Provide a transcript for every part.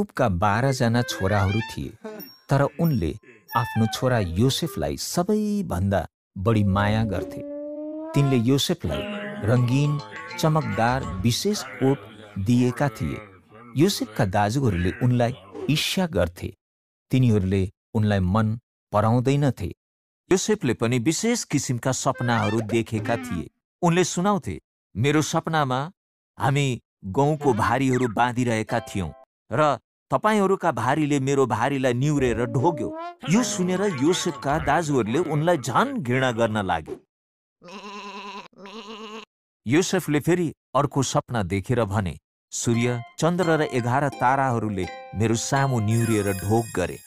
याकुबका 12 जना छोराहरू थिए, तर उनले आफ्नो छोरा योसेफलाई सबैभन्दा बढी माया गर्थे। तिनले योसेफलाई रङ्गीन चमकदार विशेष कोट दिएका थिए। योसेफका दाजुहरूले उनलाई ईर्ष्या गर्थे। तिनीहरूले उनलाई मन पराउँदैनथे। योसेफले पनि विशेष किसिमका सपनाहरू देखेका थिए। उनले सुनाउँथे, मेरो सपनामा हामी गहुँको भारीहरू बाँधिरहेका थियौं र तपाईहरूका भारीले मेरो भारीलाई निहुरेर ढोग्यो। यो सुनेर योसेफका दाजुहरूले उनलाई झन घृणा गर्न लागे। योसेफले फेरि अर्को सपना देखेर भने, सूर्य, चन्द्र र 11 ताराहरूले मेरो सामु निहुरिएर ढोग गरे।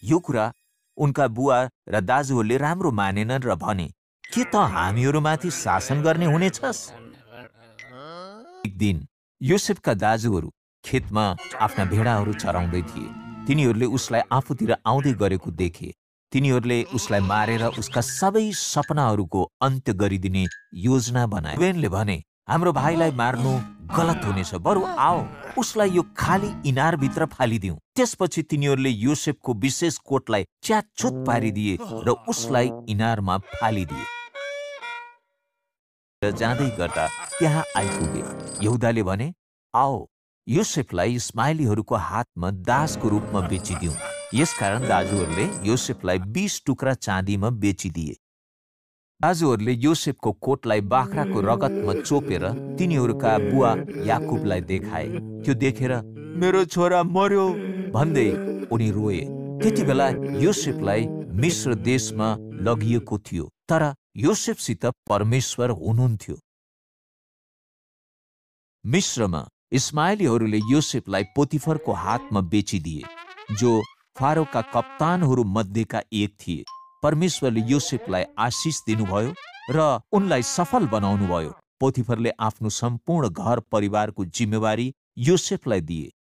यो कुरा उनका बुवा र दाजुहरूले राम्रो मानेनन् र भने, के त हामीहरूमाथि शासन गर्ने हुनेछस्? एक दिन योसेफका दाजुहरू खेतमा आफ्ना भेडाहरू चराउँदै थिए। तिनीहरूले उसलाई आफूतिर आउँदै गरेको देखे। तिनीहरूले उसलाई मारेर उसका सबै सपनाहरूको अन्त्य गरिदिने योजना बनाए। रुबेनले भने, हाम्रो भाइलाई मार्नु गलत हुनेछ, बरु आओ उसलाई यो खाली इनारभित्र फालिदिउँ। त्यसपछि तिनीहरूले योसेफको विशेष कोटलाई च्यातछुत पारिदिए र उसलाई इनारमा फालिदिए। जाँदै गर्दा त्यहाँ आइपुगे। यहुदाले भने, आओ योसेफलाई इस्माएलीहरूको हातमा दासको रूपमा बेचिदिउँ। यसकारण दाजुहरूले योसेफलाई 20 टुक्रा चाँदीमा बेचिदिए। दाजुहरूले योसेफको कोटलाई बाख्राको रगतमा चोपेर तिनीहरूका बुवा याकुबलाई देखाए। त्यो देखेर मेरो छोरा मर्यो भन्दै उनी रोए। त्यति बेला योसेफलाई मिस्र देशमा लगिएको थियो, तर योसेफसित परमेश्वर हुनुहुन्थ्यो। मिस्रमा इस्माएलीहरूले योसेफलाई पोतिफरको हातमा बेचिदिए, जो फारोका कप्तानहरू मध्येका एक थिए। परमेश्वरले योसेफलाई आशिष दिनुभयो र उनलाई सफल बनाउनुभयो। पोतिफरले आफ्नो सम्पूर्ण घर परिवारको जिम्मेवारी योसेफलाई दिए।